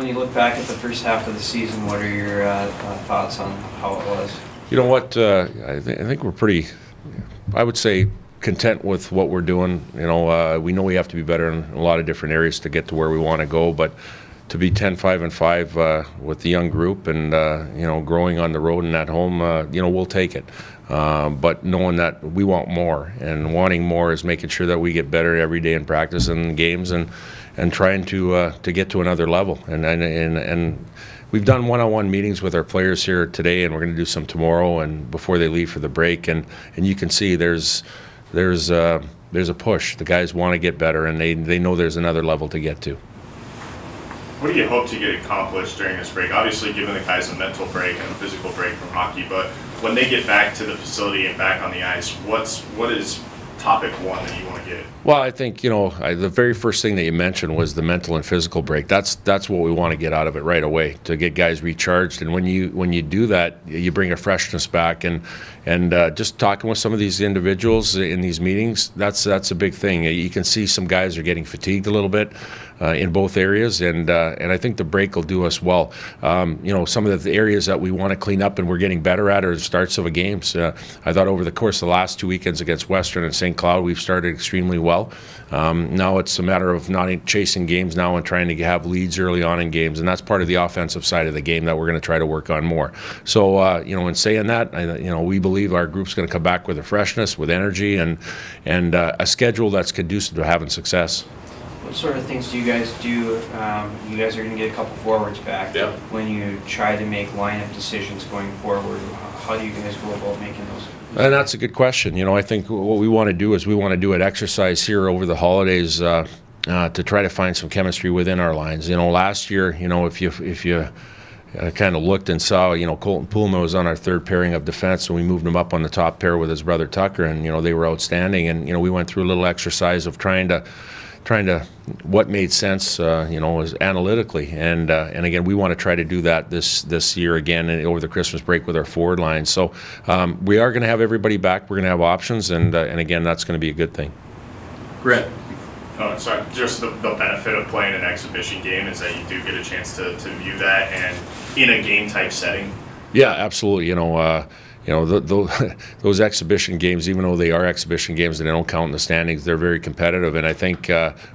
when you look back at the first half of the season, what are your thoughts on how it was? You know what? I think we're pretty, I would say, content with what we're doing. You know, we know we have to be better in a lot of different areas to get to where we want to go, but to be 10-5-5 with the young group and you know, growing on the road and at home, you know, we'll take it. But knowing that we want more, and wanting more is making sure that we get better every day in practice and games, and trying to get to another level. And we've done one-on-one meetings with our players here today, and we're going to do some tomorrow and before they leave for the break. And you can see there's a push. The guys want to get better, and they know there's another level to get to. What do you hope to get accomplished during this break? Obviously, giving the guys a mental break and a physical break from hockey, but when they get back to the facility and back on the ice, what is topic one that you want to get? Well, I think, you know, the very first thing that you mentioned was the mental and physical break. That's what we want to get out of it right away, to get guys recharged. And when you do that, you bring a freshness back. And just talking with some of these individuals in these meetings, that's a big thing. You can see some guys are getting fatigued a little bit in both areas, and I think the break will do us well. You know, some of the areas that we want to clean up and we're getting better at are the starts of a games. I thought over the course of the last 2 weekends against Western and St. Cloud, we've started extremely well. Now it's a matter of not chasing games now and trying to have leads early on in games, and that's part of the offensive side of the game that we're going to try to work on more. So, you know, in saying that, you know, we believe our group's going to come back with a freshness, with energy, and a schedule that's conducive to having success. What sort of things do you guys do? You guys are going to get a couple forwards back. Yep. When you try to make lineup decisions going forward, how do you guys go about making those? And that's a good question. You know, I think what we want to do is we want to do an exercise here over the holidays to try to find some chemistry within our lines. You know, last year, you know, if you kind of looked and saw, you know, Colton Poolman was on our third pairing of defense, and we moved him up on the top pair with his brother Tucker, and, you know, they were outstanding. And, you know, we went through a little exercise of trying to what made sense, you know, was analytically, and again, we want to try to do that this year again over the Christmas break with our forward line. So we are going to have everybody back. We're going to have options, and again, that's going to be a good thing. Grant. Oh, sorry, just the benefit of playing an exhibition game is that you do get a chance to view that and in a game type setting. Yeah, absolutely. You know, those exhibition games, even though they are exhibition games and they don't count in the standings, they're very competitive. And I think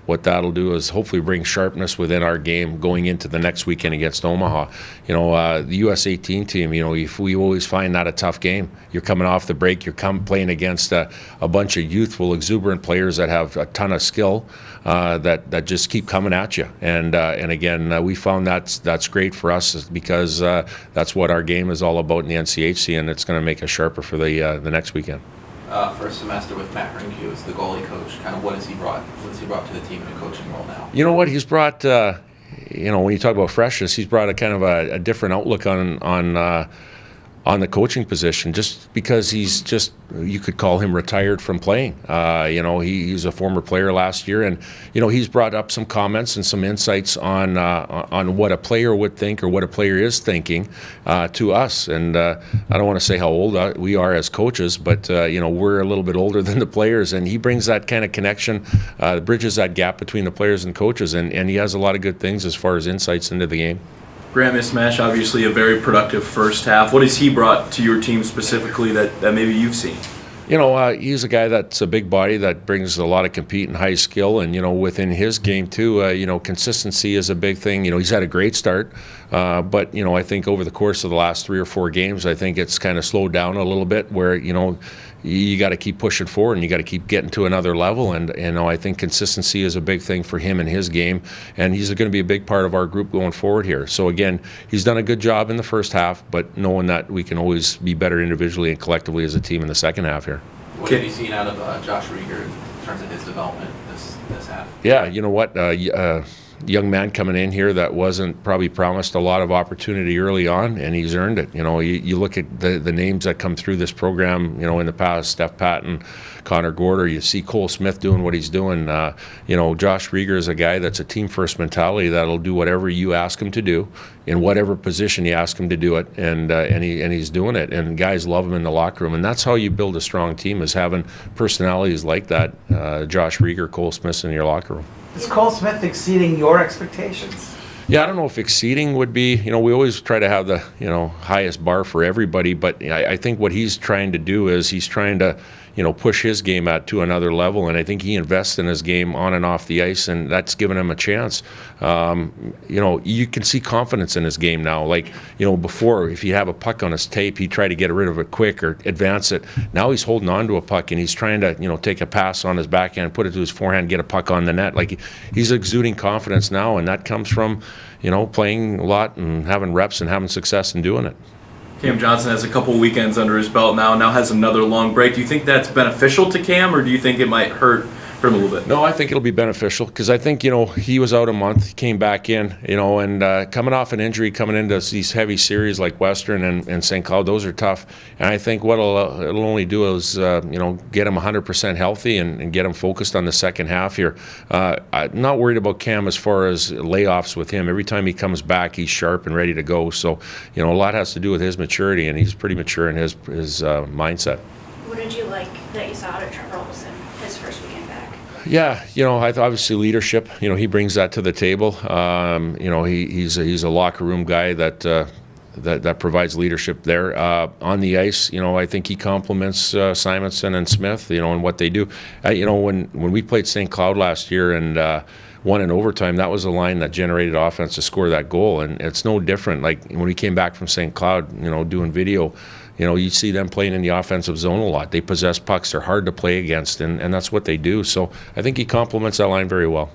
what that'll do is hopefully bring sharpness within our game going into the next weekend against Omaha. You know, the US 18 team, you know, if we always find that a tough game. You're coming off the break, you're playing against a bunch of youthful, exuberant players that have a ton of skill that just keep coming at you. And again, we found that's great for us because that's what our game is all about in the NCHC, and it's going to make us sharper for the next weekend. First semester with Matt Rinke as the goalie coach, kind of what has he brought to the team in a coaching role now? You know what, he's brought, you know, when you talk about freshness, he's brought a kind of a different outlook on the coaching position, just because he's just, you could call him retired from playing. You know, he's a former player last year, and, you know, he's brought up some comments and some insights on what a player would think or what a player is thinking to us. And I don't want to say how old we are as coaches, but, you know, we're a little bit older than the players, and he brings that kind of connection, bridges that gap between the players and coaches, and he has a lot of good things as far as insights into the game. Grant Mismash, obviously a very productive first half. What has he brought to your team specifically that maybe you've seen? You know, he's a guy that's a big body that brings a lot of compete and high skill, and, you know, within his game too, you know, consistency is a big thing. You know, he's had a great start, but, you know, I think over the course of the last 3 or 4 games, I think it's kind of slowed down a little bit, where, you know, you got to keep pushing forward and you got to keep getting to another level. And, you know, I think consistency is a big thing for him in his game, and he's going to be a big part of our group going forward here. So again, he's done a good job in the first half, but knowing that we can always be better individually and collectively as a team in the second half here. What have you seen out of Josh Rieger in terms of his development this half? Yeah, you know what? Young man coming in here that wasn't probably promised a lot of opportunity early on, and he's earned it. You know, you look at the names that come through this program, you know, in the past, Steph Patton, Connor Gorder, you see Cole Smith doing what he's doing. You know, Josh Rieger is a guy that's a team-first mentality that'll do whatever you ask him to do, in whatever position you ask him to do it, and he's doing it. And guys love him in the locker room, and that's how you build a strong team, is having personalities like that, Josh Rieger, Cole Smith in your locker room. Is Cole Smith exceeding your expectations? Yeah, I don't know if exceeding would be, we always try to have the, highest bar for everybody, but I think what he's trying to do is he's trying to, push his game to another level, and I think he invests in his game on and off the ice, and that's given him a chance. You can see confidence in his game now. Like, before, if you have a puck on his tape, he'd try to get rid of it quick or advance it. Now he's holding on to a puck, and he's trying to, take a pass on his backhand, put it to his forehand, get a puck on the net. Like, he's exuding confidence now, and that comes from, playing a lot and having reps and having success in doing it. Cam Johnson has a couple weekends under his belt now has another long break. Do you think that's beneficial to Cam, or do you think it might hurt him a little bit? No, I think it'll be beneficial because I think, he was out a month, he came back in, and coming off an injury, coming into these heavy series like Western and St. Cloud, those are tough. And I think what it'll only do is, get him 100% healthy and get him focused on the second half here. I'm not worried about Cam as far as layoffs with him. Every time he comes back, he's sharp and ready to go. So, a lot has to do with his maturity, and he's pretty mature in his mindset. What did you like that you saw out of Trevor Olson his first weekend back? Yeah, obviously leadership. He brings that to the table. He's a locker room guy that provides leadership there. On the ice, I think he complements Simonson and Smith, and what they do. When we played St. Cloud last year and won in overtime, that was a line that generated offense to score that goal, and it's no different. Like when we came back from St. Cloud, doing video, you see them playing in the offensive zone a lot. They possess pucks. They're hard to play against, and that's what they do. So I think he complements that line very well.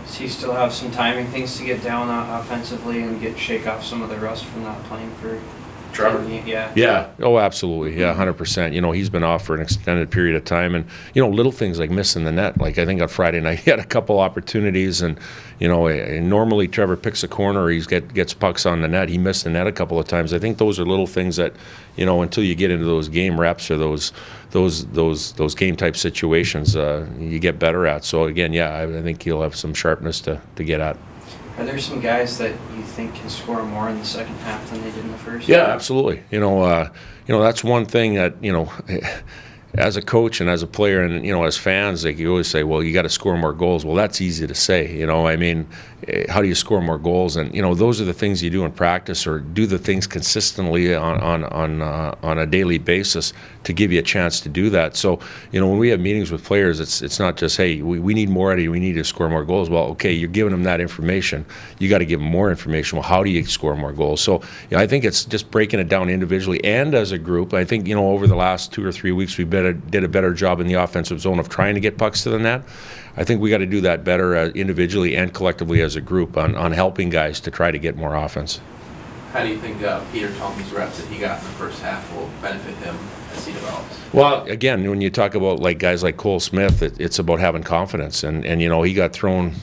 Does he still have some timing things to get down offensively and shake off some of the rust from not playing for Trevor? Yeah. Yeah. Oh, absolutely. Yeah, 100%. He's been off for an extended period of time, and little things like missing the net. Like I think on Friday night he had a couple opportunities, and normally Trevor picks a corner, or he gets pucks on the net. He missed the net a couple of times. I think those are little things that until you get into those game reps or those game type situations, you get better at. So again, yeah, I think he'll have some sharpness to get at. Are there some guys that you think can score more in the second half than they did in the first? Yeah, absolutely. That's one thing that as a coach and as a player and as fans, like you always say, well, you got to score more goals. Well, that's easy to say. How do you score more goals? And those are the things you do in practice, or do the things consistently on a daily basis to give you a chance to do that. So when we have meetings with players, it's not just, hey, we need more out of you, we need to score more goals. Well, okay, you're giving them that information. You got to give them more information. Well, how do you score more goals? So I think it's just breaking it down individually and as a group. I think over the last 2 or 3 weeks we did a better job in the offensive zone of trying to get pucks to the net. I think we got to do that better individually and collectively as a group on helping guys to try to get more offense. How do you think Peter Tong's reps that he got in the first half will benefit him as he develops? Well, again, when you talk about guys like Cole Smith, it's about having confidence, and he got thrown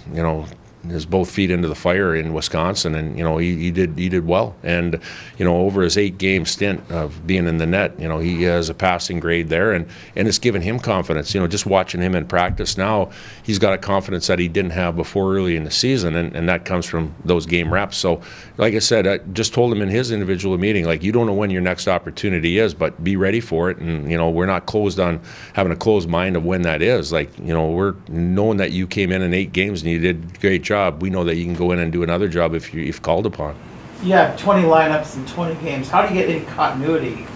his both feet into the fire in Wisconsin, and he did well. And over his 8-game stint of being in the net, he has a passing grade there, and it's given him confidence. Just watching him in practice now, he's got a confidence that he didn't have before early in the season, and that comes from those game reps. So, like I said, I just told him in his individual meeting, you don't know when your next opportunity is, but be ready for it. And we're not closed on having a closed mind of when that is. We're knowing that you came in 8 games and you did a great job. We know that you can go in and do another job if called upon. You have 20 lineups and 20 games. How do you get any continuity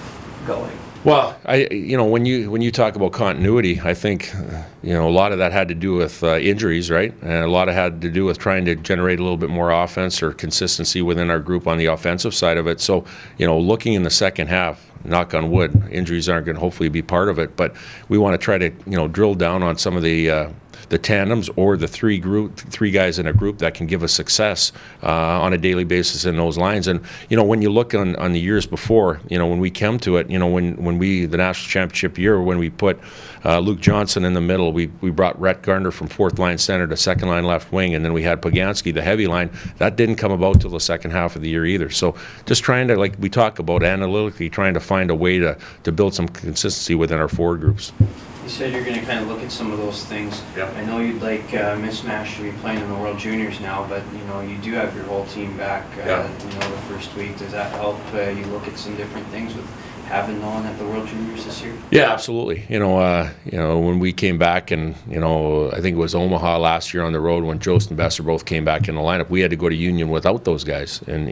going? Well, when you talk about continuity, I think a lot of that had to do with injuries, right? And a lot of had to do with trying to generate a little bit more offense or consistency within our group on the offensive side of it. So, looking in the second half, knock on wood, injuries aren't going to hopefully be part of it, but we want to try to drill down on some of the tandems or the three guys in a group that can give us success on a daily basis in those lines. And when you look on the years before, when we come to it, when we the national championship year, when we put Luke Johnson in the middle, we brought Rhett Gardner from 4th line center to 2nd line left wing, and then we had Poganski, the heavy line. That didn't come about till the second half of the year either. So just trying to, like we talk about analytically, trying to find a way to build some consistency within our forward groups. You said you're going to kind of look at some of those things. Yep. I know you'd like Mismatch to be playing in the World Juniors now, but you do have your whole team back. Yeah. The first week. Does that help you look at some different things with having Nolan at the World Juniors this year? Yeah, absolutely. You know, when we came back, and I think it was Omaha last year on the road when Jost and Besser both came back in the lineup. We had to go to Union without those guys, and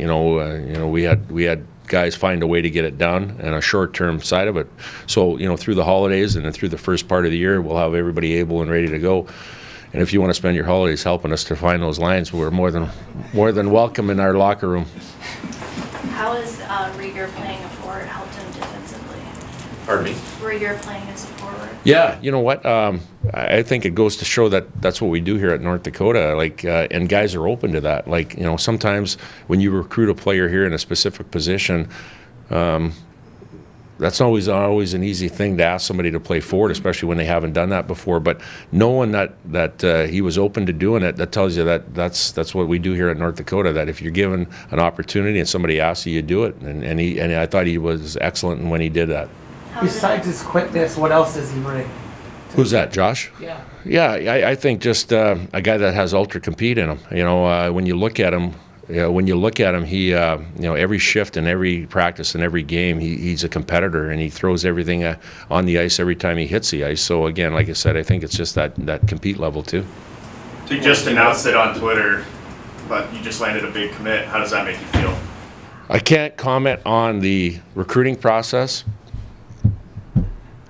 we had guys find a way to get it done and a short-term side of it. So through the holidays and then through the first part of the year, we'll have everybody able and ready to go. And if you want to spend your holidays helping us to find those lines, we're more than welcome in our locker room. How has Rieger playing a forward helped him defensively? Pardon me? Rieger playing as a forward. Yeah, you know what? I think it goes to show that that's what we do here at North Dakota. And guys are open to that. Sometimes when you recruit a player here in a specific position, that's always an easy thing to ask somebody to play forward, especially when they haven't done that before. But knowing that he was open to doing it, that tells you that that's what we do here at North Dakota. That if you're given an opportunity and somebody asks you, you do it. And I thought he was excellent when he did that. Besides his quickness, what else does he bring? Who's that, Josh? Yeah. Yeah, I think just a guy that has ultra compete in him. When you look at him. He every shift and every practice and every game, he's a competitor, and he throws everything on the ice every time he hits the ice. So again, like I said, I think it's just that compete level too. So you just announced it on Twitter, but you just landed a big commit. How does that make you feel? I can't comment on the recruiting process.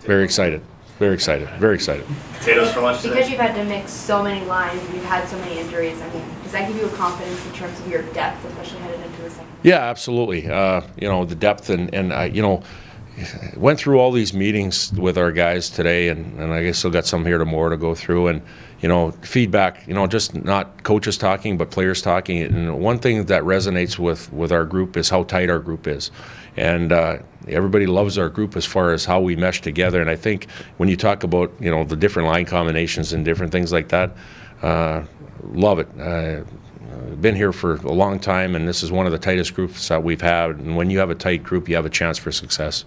Very excited. Very excited. Very excited. Potatoes for lunch today? Because you've had to mix so many lines and you've had so many injuries, I mean, does that give you a confidence in terms of your depth, especially headed into the second? Yeah, absolutely. The depth and went through all these meetings with our guys today, and I guess still got some here tomorrow to go through, and feedback, just not coaches talking but players talking. And one thing that resonates with our group is how tight our group is, and everybody loves our group as far as how we mesh together. And I think when you talk about the different line combinations and different things like that, love it. Been here for a long time, and this is one of the tightest groups that we've had. And when you have a tight group, you have a chance for success.